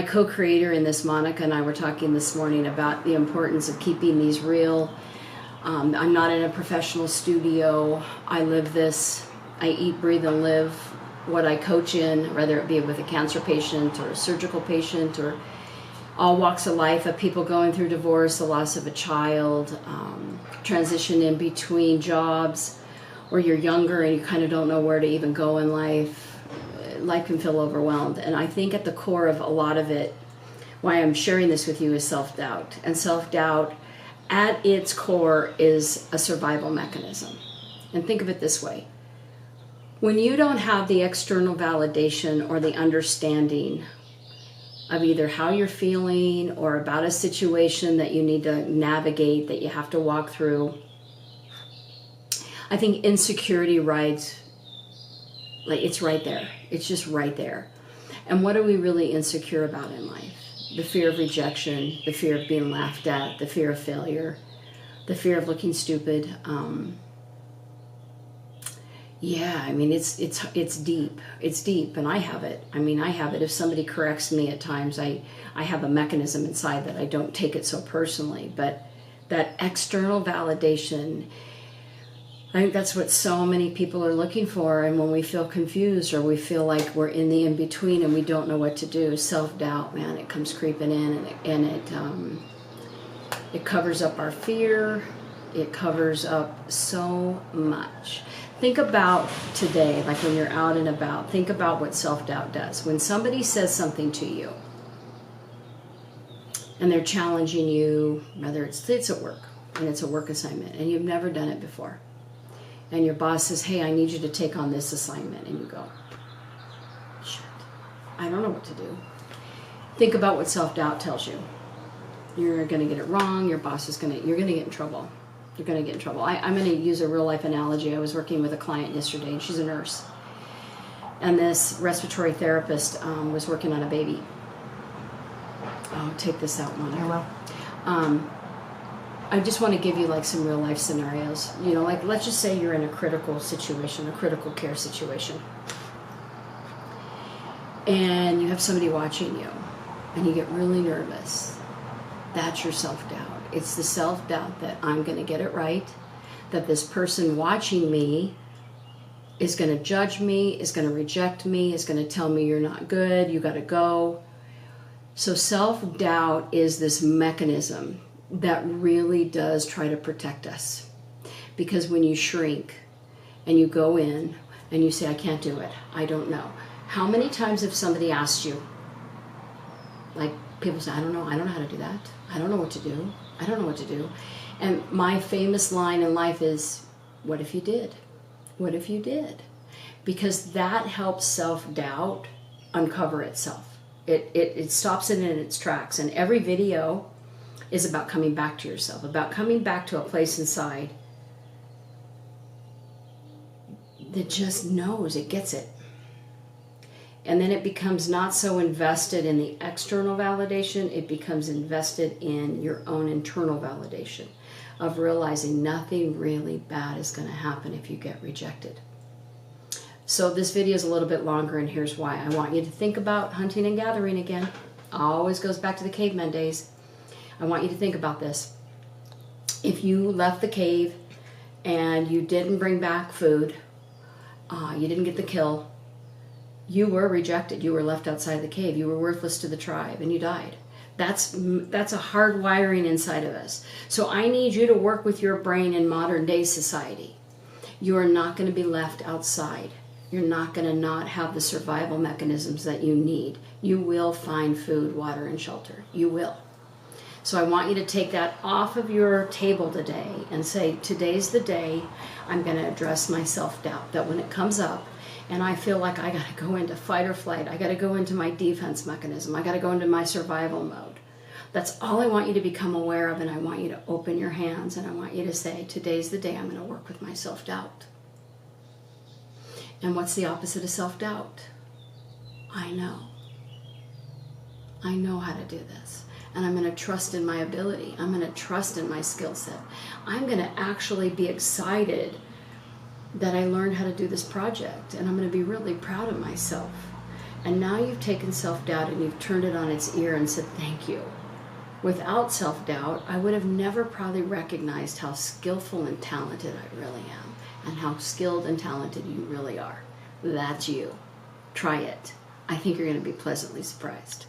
My co-creator in this, Monica, and I were talking this morning about the importance of keeping these real. I'm not in a professional studio. I live this. I eat, breathe, and live what I coach in, whether it be with a cancer patient or a surgical patient or all walks of life of people going through divorce, the loss of a child, transition in between jobs, or you're younger and you kind of don't know where to even go in life. Life can feel overwhelmed. And I think at the core of a lot of it, why I'm sharing this with you, is self-doubt. And self-doubt at its core is a survival mechanism. And think of it this way. When you don't have the external validation or the understanding of either how you're feeling or about a situation that you need to navigate, that you have to walk through, I think insecurity rides, like, it's right there. It's just right there. And what are we really insecure about in life? The fear of rejection, the fear of being laughed at, the fear of failure, the fear of looking stupid. Yeah, I mean, it's deep. It's deep, and I have it. I mean, I have it. If somebody corrects me at times, I have a mechanism inside that I don't take it so personally. But that external validation, I think that's what so many people are looking for. And when we feel confused or we feel like we're in the in-between and we don't know what to do, self-doubt, man, it comes creeping in, and it covers up our fear. It covers up so much. Think about today, like when you're out and about, think about what self-doubt does. When somebody says something to you and they're challenging you, whether it's at work and it's a work assignment and you've never done it before, and your boss says, hey, I need you to take on this assignment, and you go, shit, I don't know what to do. Think about what self-doubt tells you. You're going to get it wrong. Your boss is you're going to get in trouble. You're going to get in trouble. I'm going to use a real life analogy. I was working with a client yesterday, and she's a nurse. And this respiratory therapist was working on a baby. Oh, take this out, Monica. I will. I just want to give you like some real life scenarios. You know, like let's just say you're in a critical situation, a critical care situation. And you have somebody watching you, and you get really nervous. That's your self-doubt. It's the self-doubt that I'm going to get it right, that this person watching me is going to judge me, is going to reject me, is going to tell me you're not good, you got to go. So self-doubt is this mechanism that really does try to protect us. Because when you shrink and you go in and you say, I can't do it, I don't know. How many times have somebody asked you, like people say, I don't know how to do that. I don't know what to do. I don't know what to do. And my famous line in life is, what if you did? What if you did? Because that helps self-doubt uncover itself. It stops it in its tracks. And every video is about coming back to yourself, about coming back to a place inside that just knows, it gets it. And then it becomes not so invested in the external validation, it becomes invested in your own internal validation of realizing nothing really bad is going to happen if you get rejected. So this video is a little bit longer, and here's why. I want you to think about hunting and gathering again. Always goes back to the caveman days. I want you to think about this. If you left the cave and you didn't bring back food, you didn't get the kill, you were rejected. You were left outside the cave. You were worthless to the tribe, and you died. That's a hard wiring inside of us. So I need you to work with your brain in modern day society. You are not going to be left outside. You're not going to not have the survival mechanisms that you need. You will find food, water, and shelter. You will. So I want you to take that off of your table today and say, today's the day I'm going to address my self-doubt. That when it comes up and I feel like I got to go into fight or flight, I got to go into my defense mechanism, I got to go into my survival mode. That's all I want you to become aware of, and I want you to open your hands, and I want you to say, today's the day I'm going to work with my self-doubt. And what's the opposite of self-doubt? I know. I know how to do this. And I'm going to trust in my ability. I'm going to trust in my skill set. I'm going to actually be excited that I learned how to do this project. And I'm going to be really proud of myself. And now you've taken self-doubt and you've turned it on its ear and said, thank you. Without self-doubt, I would have never probably recognized how skillful and talented I really am, and how skilled and talented you really are. That's you. Try it. I think you're going to be pleasantly surprised.